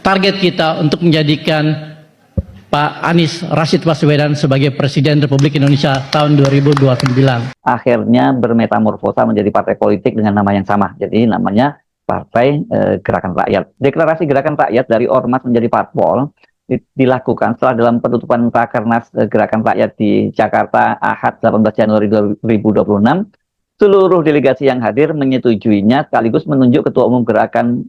target kita untuk menjadikan Pak Anies Rashid Baswedan sebagai Presiden Republik Indonesia tahun 2029. Akhirnya bermetamorfosa menjadi partai politik dengan nama yang sama. Jadi namanya Partai Gerakan Rakyat. Deklarasi Gerakan Rakyat dari Ormas menjadi Parpol dilakukan setelah dalam penutupan Rakernas Gerakan Rakyat di Jakarta Ahad 18 Januari 2026. Seluruh delegasi yang hadir menyetujuinya sekaligus menunjuk Ketua Umum Gerakan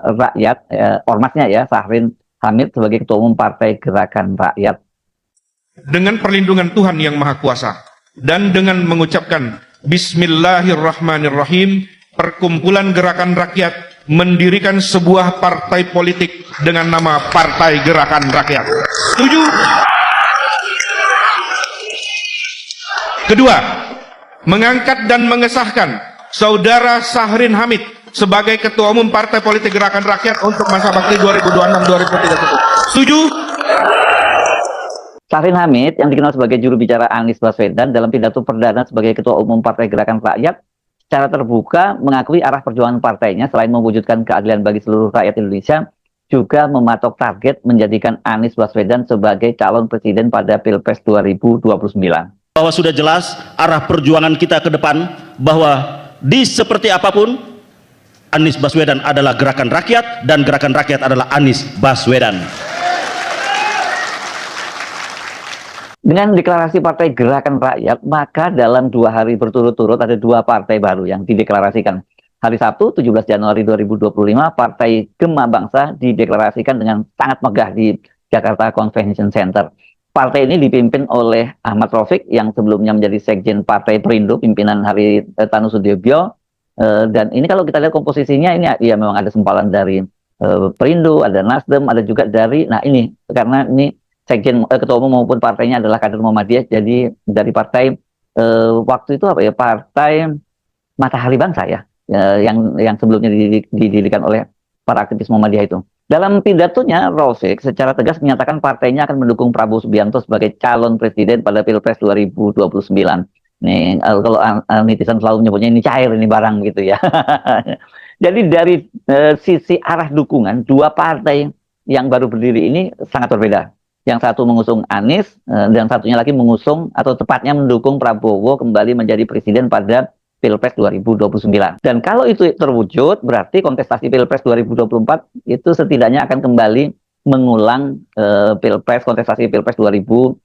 Rakyat, Ormasnya ya, Syahrin Hamid sebagai Ketua Umum Partai Gerakan Rakyat. Dengan perlindungan Tuhan Yang Maha Kuasa dan dengan mengucapkan Bismillahirrahmanirrahim, Perkumpulan Gerakan Rakyat mendirikan sebuah partai politik dengan nama Partai Gerakan Rakyat. Setuju? Kedua, mengangkat dan mengesahkan Saudara Syahrin Hamid sebagai Ketua Umum Partai Politik Gerakan Rakyat untuk masa bakti 2026-2031. Setuju? Syahrin Hamid yang dikenal sebagai juru bicara Anies Baswedan dalam pidato perdana sebagai Ketua Umum Partai Gerakan Rakyat secara terbuka mengakui arah perjuangan partainya selain mewujudkan keadilan bagi seluruh rakyat Indonesia, juga mematok target menjadikan Anies Baswedan sebagai calon presiden pada Pilpres 2029. Bahwa sudah jelas arah perjuangan kita ke depan, bahwa di seperti apapun Anies Baswedan adalah gerakan rakyat dan gerakan rakyat adalah Anies Baswedan. Dengan deklarasi Partai Gerakan Rakyat, maka dalam 2 hari berturut-turut ada 2 partai baru yang dideklarasikan. Hari Sabtu 17 Januari 2025, Partai Gema Bangsa dideklarasikan dengan sangat megah di Jakarta Convention Center. Partai ini dipimpin oleh Ahmad Raufik yang sebelumnya menjadi Sekjen Partai Perindo, pimpinan Haritanu Sudibyo. Dan ini kalau kita lihat komposisinya, ini ya memang ada sempalan dari Perindo, ada Nasdem, ada juga dari, nah ini karena ini Sekjen Ketua Umum maupun partainya adalah kader Muhammadiyah, jadi dari partai waktu itu apa ya, Partai Matahari Bangsa ya, yang sebelumnya didirikan oleh para aktivis Muhammadiyah itu. Dalam pidatonya, Raufik secara tegas menyatakan partainya akan mendukung Prabowo Subianto sebagai calon presiden pada Pilpres 2029. Nih, kalau netizen selalu menyebutnya ini cair, ini barang gitu ya. Jadi dari sisi arah dukungan, 2 partai yang baru berdiri ini sangat berbeda. Yang satu mengusung Anies, dan satunya lagi mengusung atau tepatnya mendukung Prabowo kembali menjadi presiden pada Pilpres 2029. Dan kalau itu terwujud, berarti kontestasi Pilpres 2024 itu setidaknya akan kembali mengulang kontestasi Pilpres 2024.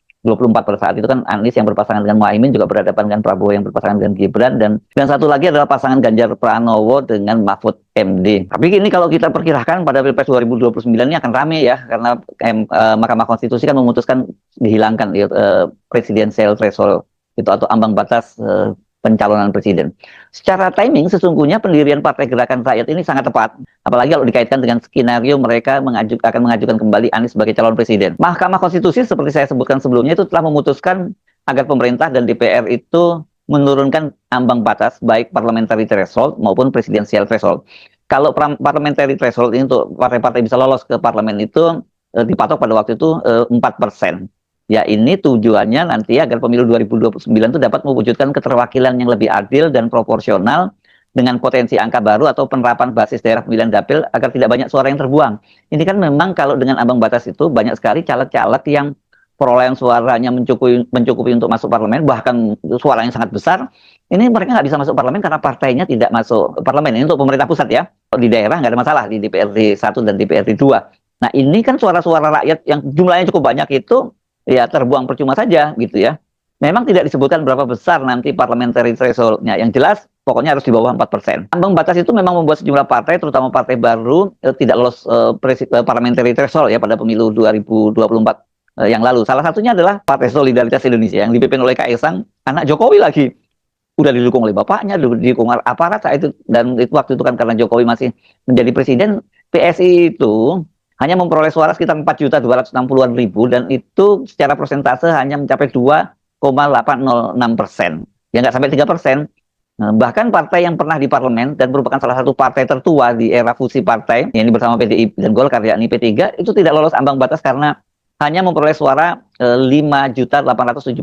Pada saat itu kan Anies yang berpasangan dengan Muhaimin juga berhadapan dengan Prabowo yang berpasangan dengan Gibran, dan satu lagi adalah pasangan Ganjar Pranowo dengan Mahfud MD. Tapi ini kalau kita perkirakan pada Pilpres 2029 ini akan rame ya, karena Mahkamah Konstitusi kan memutuskan dihilangkan presidensial threshold itu atau ambang batas pencalonan presiden. Secara timing sesungguhnya pendirian Partai Gerakan Rakyat ini sangat tepat, apalagi kalau dikaitkan dengan skenario mereka akan mengajukan kembali Anies sebagai calon presiden. Mahkamah Konstitusi seperti saya sebutkan sebelumnya itu telah memutuskan agar pemerintah dan DPR itu menurunkan ambang batas baik parliamentary threshold maupun presidensial threshold. Kalau parliamentary threshold ini untuk partai-partai bisa lolos ke parlemen itu dipatok pada waktu itu 4%. Ya, ini tujuannya nanti agar pemilu 2029 itu dapat mewujudkan keterwakilan yang lebih adil dan proporsional dengan potensi angka baru atau penerapan basis daerah pemilihan dapil agar tidak banyak suara yang terbuang. Ini kan memang kalau dengan ambang batas itu banyak sekali caleg-caleg yang perolehan suaranya mencukupi untuk masuk parlemen, bahkan suara yang sangat besar. Ini mereka nggak bisa masuk parlemen karena partainya tidak masuk parlemen. Ini untuk pemerintah pusat ya. Di daerah nggak ada masalah, di DPRD 1 dan DPRD 2. Nah, ini kan suara-suara rakyat yang jumlahnya cukup banyak itu ya terbuang percuma saja gitu ya. Memang tidak disebutkan berapa besar nanti parliamentary threshold-nya. Yang jelas pokoknya harus di bawah 4%. Ambang batas itu memang membuat sejumlah partai, terutama partai baru, tidak lolos parliamentary threshold ya pada pemilu 2024 yang lalu. Salah satunya adalah Partai Solidaritas Indonesia yang dipimpin oleh Kaisang, anak Jokowi lagi. Udah didukung oleh bapaknya, didukung aparat saat itu, dan itu waktu itu kan karena Jokowi masih menjadi presiden. PSI itu hanya memperoleh suara sekitar 4.260.000 dan itu secara persentase hanya mencapai 2,806%. Ya nggak sampai 3%. Bahkan partai yang pernah di parlemen dan merupakan salah satu partai tertua di era fusi partai, yang ini bersama PDI dan Golkar, yakni P3, itu tidak lolos ambang batas karena hanya memperoleh suara 5.878.000.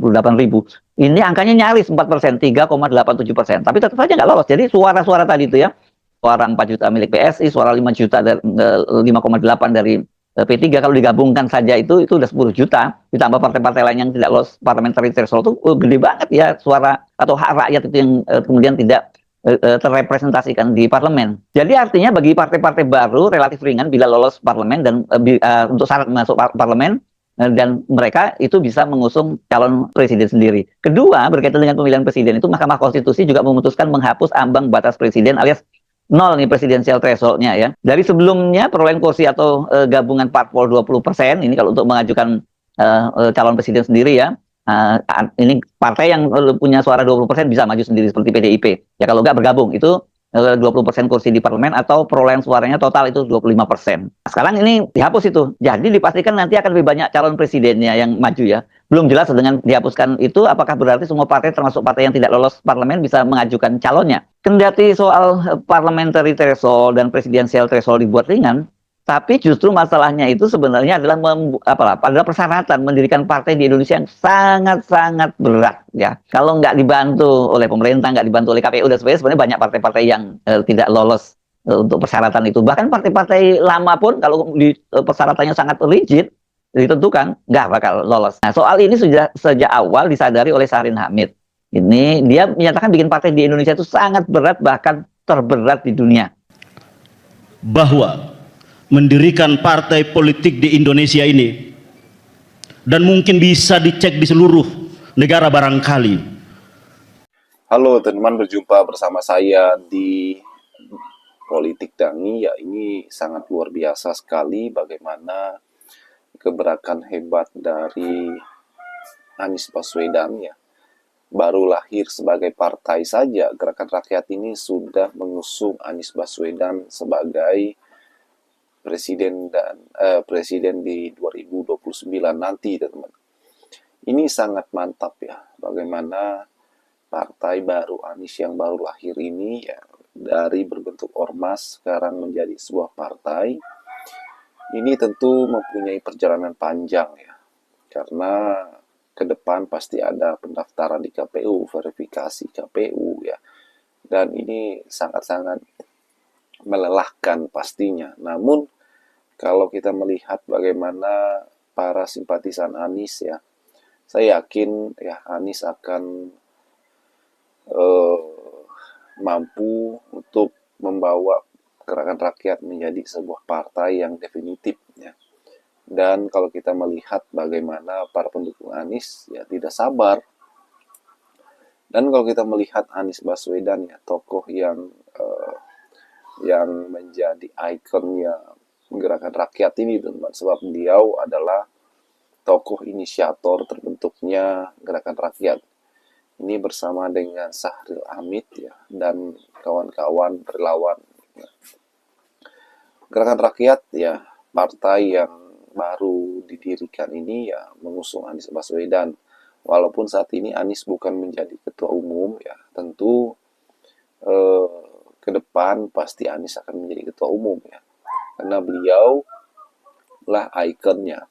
Ini angkanya nyaris 4%, 3,87%. Tapi tetap saja nggak lolos. Jadi suara-suara tadi itu ya, suara 4 juta milik PSI, suara 5 juta dari 5,8 dari P3 kalau digabungkan saja itu udah 10 juta, ditambah partai-partai lain yang tidak lolos parliamentary threshold itu gede banget ya suara atau hak rakyat itu yang kemudian tidak terrepresentasikan di parlemen. Jadi artinya bagi partai-partai baru relatif ringan bila lolos parlemen dan untuk syarat masuk parlemen, dan mereka itu bisa mengusung calon presiden sendiri. Kedua, berkaitan dengan pemilihan presiden itu Mahkamah Konstitusi juga memutuskan menghapus ambang batas presiden alias nol nih presidensial threshold-nya ya. Dari sebelumnya perolehan kursi atau gabungan parpol 20%, ini kalau untuk mengajukan calon presiden sendiri ya. Ini partai yang punya suara 20% bisa maju sendiri seperti PDIP. Ya kalau nggak bergabung itu 20% kursi di parlemen atau perolehan suaranya total itu 25%. Sekarang ini dihapus itu. Jadi dipastikan nanti akan lebih banyak calon presidennya yang maju ya. Belum jelas dengan dihapuskan itu apakah berarti semua partai termasuk partai yang tidak lolos parlemen bisa mengajukan calonnya. Kendati soal parliamentary threshold dan presidensial threshold dibuat ringan, tapi justru masalahnya itu sebenarnya adalah adalah persyaratan mendirikan partai di Indonesia yang sangat-sangat berat ya. Kalau nggak dibantu oleh pemerintah, nggak dibantu oleh KPU dan sebagainya, sebenarnya banyak partai-partai yang tidak lolos untuk persyaratan itu. Bahkan partai-partai lama pun kalau persyaratannya sangat rigid ditentukan nggak bakal lolos. Nah soal ini sudah sejak awal disadari oleh Syahrin Hamid. Ini dia menyatakan bikin partai di Indonesia itu sangat berat, bahkan terberat di dunia. Bahwa mendirikan partai politik di Indonesia ini, dan mungkin bisa dicek di seluruh negara barangkali. Halo teman-teman, berjumpa bersama saya di Politik Dangi. Ya, ini sangat luar biasa sekali bagaimana gebrakan hebat dari Anies Baswedan ya. Baru lahir sebagai partai saja, Gerakan Rakyat ini sudah mengusung Anies Baswedan sebagai presiden di 2029 nanti, teman-teman. Ini sangat mantap ya, bagaimana partai baru Anies yang baru lahir ini ya, dari berbentuk ormas sekarang menjadi sebuah partai. Ini tentu mempunyai perjalanan panjang ya, karena ke depan pasti ada pendaftaran di KPU, verifikasi KPU ya, dan ini sangat-sangat melelahkan pastinya. Namun kalau kita melihat bagaimana para simpatisan Anies ya, saya yakin ya Anies akan mampu untuk membawa Gerakan Rakyat menjadi sebuah partai yang definitif ya. Dan kalau kita melihat bagaimana para pendukung Anies ya tidak sabar. Dan kalau kita melihat Anies Baswedan ya, tokoh yang menjadi ikonnya Gerakan Rakyat ini, teman-teman, sebab beliau adalah tokoh inisiator terbentuknya Gerakan Rakyat ini bersama dengan Syahrin Hamid ya dan kawan-kawan relawan ya. Gerakan Rakyat ya, partai yang baru didirikan ini ya mengusung Anies Baswedan. Walaupun saat ini Anies bukan menjadi ketua umum ya, tentu ke depan pasti Anies akan menjadi ketua umum ya, karena beliau lah ikonnya.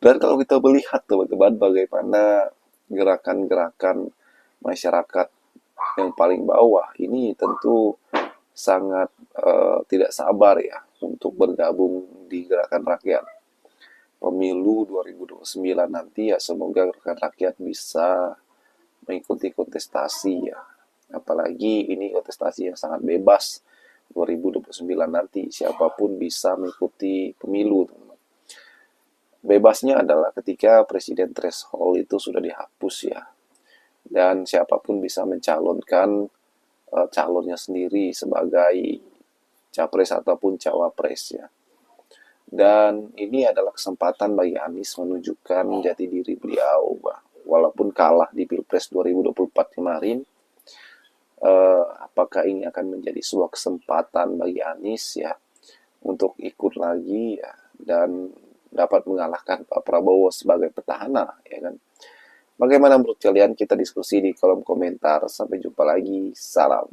Dan kalau kita melihat teman-teman bagaimana gerakan-gerakan masyarakat yang paling bawah ini tentu sangat tidak sabar ya untuk bergabung di Gerakan Rakyat. Pemilu 2029 nanti ya semoga Gerakan Rakyat bisa mengikuti kontestasi ya. Apalagi ini kontestasi yang sangat bebas. 2029 nanti siapapun bisa mengikuti pemilu, teman-teman. Bebasnya adalah ketika presiden threshold itu sudah dihapus ya. Dan siapapun bisa mencalonkan calonnya sendiri sebagai capres ataupun cawapres ya. Dan ini adalah kesempatan bagi Anies menunjukkan jati diri beliau, walaupun kalah di Pilpres 2024 kemarin. Apakah ini akan menjadi sebuah kesempatan bagi Anies ya untuk ikut lagi ya, dan dapat mengalahkan Pak Prabowo sebagai petahana ya kan. Bagaimana menurut kalian? Kita diskusi di kolom komentar. Sampai jumpa lagi. Salam.